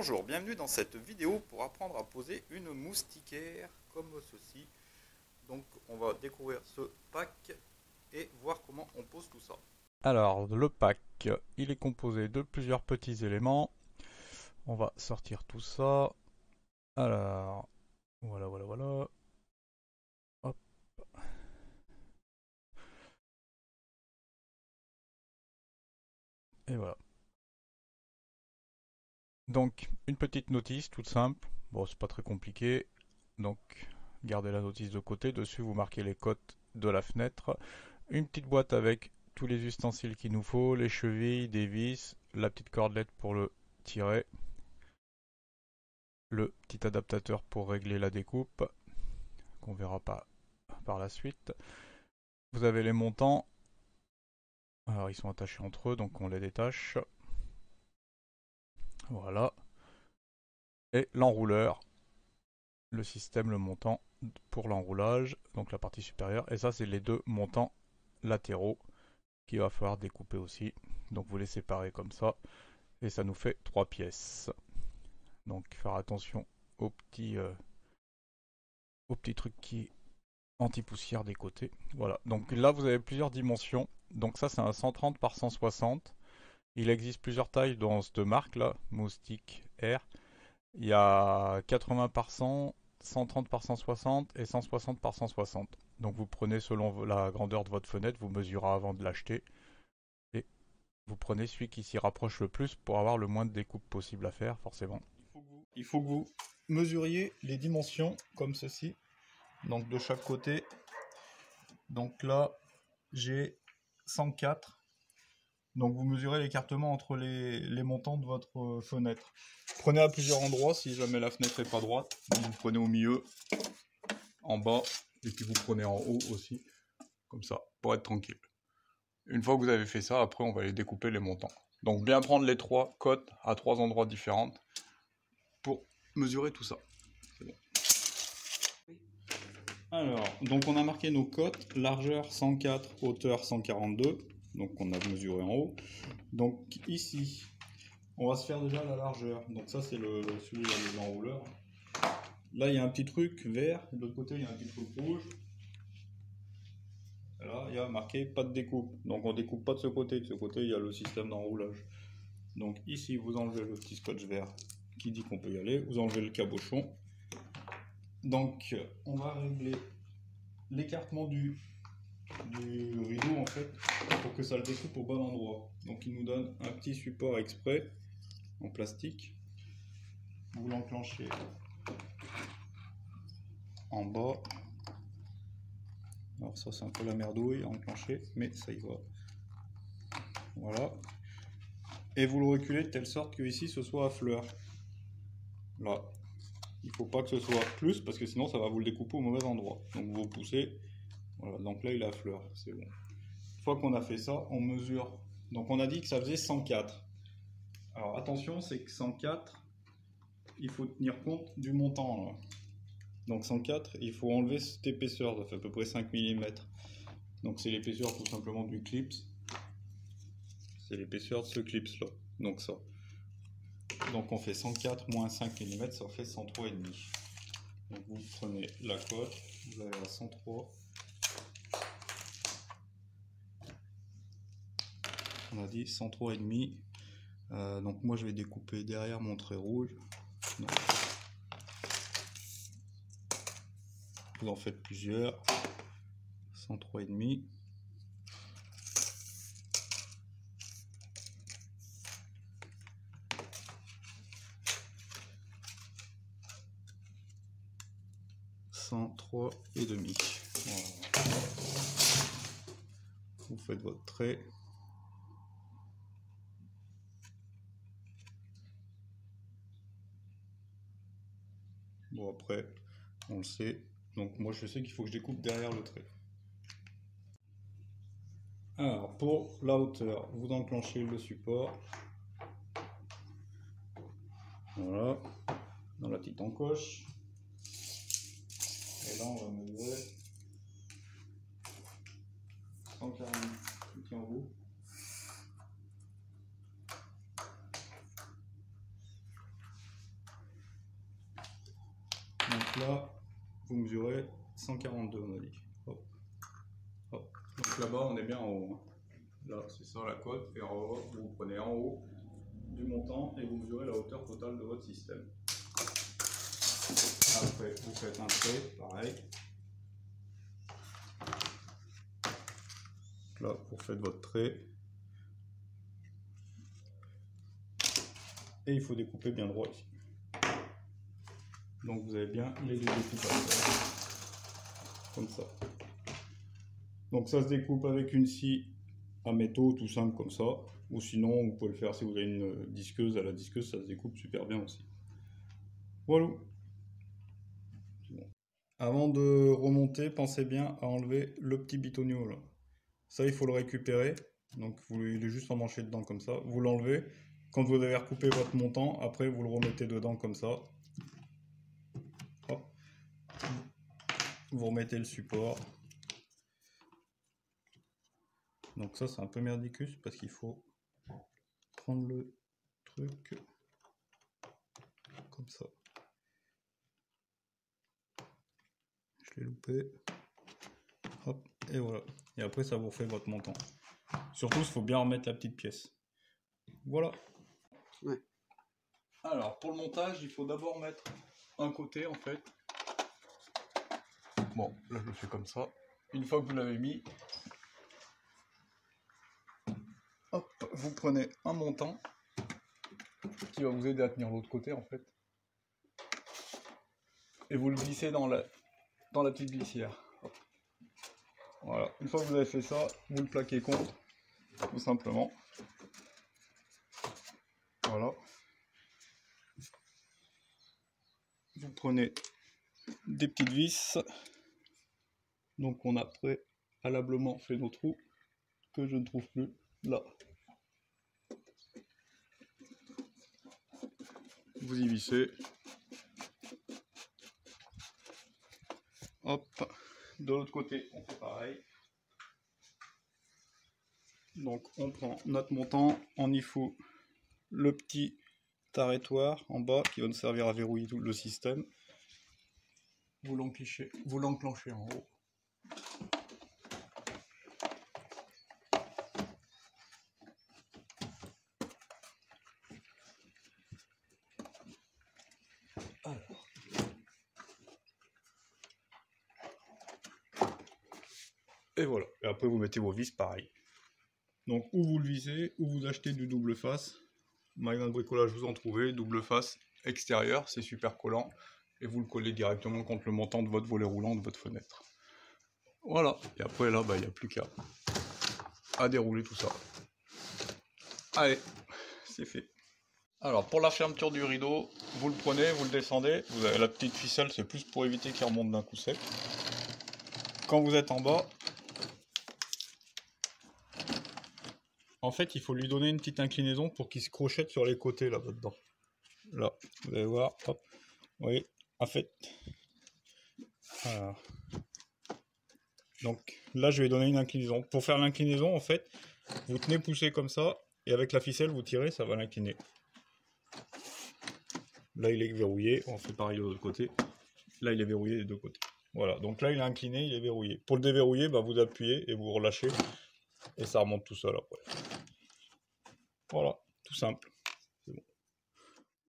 Bonjour, bienvenue dans cette vidéo pour apprendre à poser une moustiquaire comme ceci. Donc on va découvrir ce pack et voir comment on pose tout ça. Alors, le pack, il est composé de plusieurs petits éléments. On va sortir tout ça. Alors, voilà. Hop. Et voilà. Donc, une petite notice toute simple. Bon, c'est pas très compliqué. Donc, gardez la notice de côté. Dessus, vous marquez les codes de la fenêtre. Une petite boîte avec tous les ustensiles qu'il nous faut, les chevilles, des vis, la petite cordelette pour le tirer, le petit adaptateur pour régler la découpe, qu'on verra pas par la suite. Vous avez les montants. Alors ils sont attachés entre eux, donc on les détache. Voilà. Et l'enrouleur, le système, le montant pour l'enroulage, donc la partie supérieure. Et ça, c'est les deux montants latéraux qu'il va falloir découper aussi. Donc vous les séparez comme ça. Et ça nous fait 3 pièces. Donc faire attention aux petits trucs qui anti-poussière des côtés. Voilà. Donc là, vous avez plusieurs dimensions. Donc ça, c'est un 130 par 160. Il existe plusieurs tailles dans cette marque là, Moustique Air. Il y a 80 par 100, 130 par 160 et 160 par 160. Donc vous prenez selon la grandeur de votre fenêtre, vous mesurez avant de l'acheter et vous prenez celui qui s'y rapproche le plus pour avoir le moins de découpe possible à faire, forcément. Il faut que vous mesuriez les dimensions comme ceci, donc de chaque côté. Donc là, j'ai 104. Donc vous mesurez l'écartement entre les montants de votre fenêtre. Prenez à plusieurs endroits si jamais la fenêtre n'est pas droite. Vous prenez au milieu, en bas, et puis vous prenez en haut aussi, comme ça, pour être tranquille. Une fois que vous avez fait ça, après on va les découper les montants. Donc bien prendre les trois cotes à trois endroits différents pour mesurer tout ça. C'est bon. Alors, donc on a marqué nos cotes, largeur 104, hauteur 142, donc on a mesuré en haut. Donc ici, on va se faire déjà la largeur. Donc ça c'est celui de l'enrouleur. Là il y a un petit truc vert, de l'autre côté il y a un petit truc rouge. Là il y a marqué pas de découpe. Donc on découpe pas de ce côté il y a le système d'enroulage. Donc ici vous enlevez le petit scotch vert qui dit qu'on peut y aller, vous enlevez le cabochon. Donc on va régler l'écartement du rideau en fait pour que ça le découpe au bon endroit. Donc il nous donne un petit support exprès en plastique. Vous l'enclenchez en bas. Alors ça c'est un peu la merdouille à enclencher, mais ça y va. Voilà. Et vous le reculez de telle sorte que ici ce soit à fleur. Là. Il ne faut pas que ce soit plus parce que sinon ça va vous le découper au mauvais endroit. Donc vous poussez. Voilà. Donc là il est à fleur. C'est bon. Une fois qu'on a fait ça, on mesure. Donc on a dit que ça faisait 104. Alors attention, c'est que 104, il faut tenir compte du montant là. Donc 104, il faut enlever cette épaisseur, ça fait à peu près 5 mm. Donc c'est l'épaisseur tout simplement du clips. C'est l'épaisseur de ce clips là. Donc ça. Donc on fait 104 moins 5 mm, ça fait 103,5. Donc vous prenez la cote, vous avez la 103. On a dit 103,5. Donc moi je vais découper derrière mon trait rouge. Donc, vous en faites plusieurs. 103,5. Et demi. Voilà. Vous faites votre trait. Bon après, on le sait. Donc moi je sais qu'il faut que je découpe derrière le trait. Alors pour la hauteur, vous enclenchez le support. Voilà. Dans la petite encoche. Et là on va mesurer 140 qui en haut. là, vous mesurez 142, on a dit. Hop. Hop. Donc là-bas, on est bien en haut. Hein. Là, c'est ça la cote. Et en haut, vous prenez en haut du montant et vous mesurez la hauteur totale de votre système. Après, vous faites un trait, pareil. Là, vous faites votre trait. Et il faut découper bien droit ici. Donc vous avez bien les deux découpages. Comme ça. Donc ça se découpe avec une scie à métaux tout simple comme ça. Ou sinon, vous pouvez le faire si vous avez une disqueuse. À la disqueuse, ça se découpe super bien aussi. Voilà. Bon. Avant de remonter, pensez bien à enlever le petit bitonio là. Ça, il faut le récupérer. Donc il est juste emmanché dedans comme ça. Vous l'enlevez. Quand vous avez recoupé votre montant, après vous le remettez dedans comme ça. Hop. Vous remettez le support. Donc ça c'est un peu merdicus parce qu'il faut prendre le truc comme ça. Je l'ai loupé. Hop, et voilà. Et après ça vous refait votre montant. Surtout il faut bien remettre la petite pièce. Voilà. Ouais. Alors pour le montage, il faut d'abord mettre un côté en fait. Bon, là je le fais comme ça. Une fois que vous l'avez mis, hop, vous prenez un montant qui va vous aider à tenir l'autre côté en fait. Et vous le glissez dans la petite glissière. Hop. Voilà, une fois que vous avez fait ça, vous le plaquez contre, tout simplement. Voilà. Vous prenez des petites vis. Donc on a préalablement fait nos trous que je ne trouve plus là. Vous y vissez. Hop. De l'autre côté, on fait pareil. Donc on prend notre montant, on y fout le petit arrêtoir en bas qui va nous servir à verrouiller tout le système. Vous l'enclenchez en haut. Alors. Et voilà. Et après vous mettez vos vis pareil. Donc ou vous le visez, ou vous achetez du double face. Magasin de bricolage, vous en trouvez, double face extérieur, c'est super collant. Et vous le collez directement contre le montant de votre volet roulant de votre fenêtre. Voilà. Et après là, il n'y a plus qu'à dérouler tout ça. Allez, c'est fait. Alors pour la fermeture du rideau, vous le prenez, vous le descendez. Vous avez la petite ficelle, c'est plus pour éviter qu'il remonte d'un coup sec. Quand vous êtes en bas, en fait, il faut lui donner une petite inclinaison pour qu'il se crochette sur les côtés là-dedans. Là, vous allez voir, hop. Vous voyez, en fait. Alors. Donc là, je vais donner une inclinaison. Pour faire l'inclinaison, en fait, vous tenez poussé comme ça, et avec la ficelle, vous tirez, ça va l'incliner. Là, il est verrouillé. On fait pareil de l'autre côté. Là, il est verrouillé des deux côtés. Voilà, donc là, il est incliné, il est verrouillé. Pour le déverrouiller, vous appuyez et vous relâchez. Et ça remonte tout seul après. Voilà, tout simple.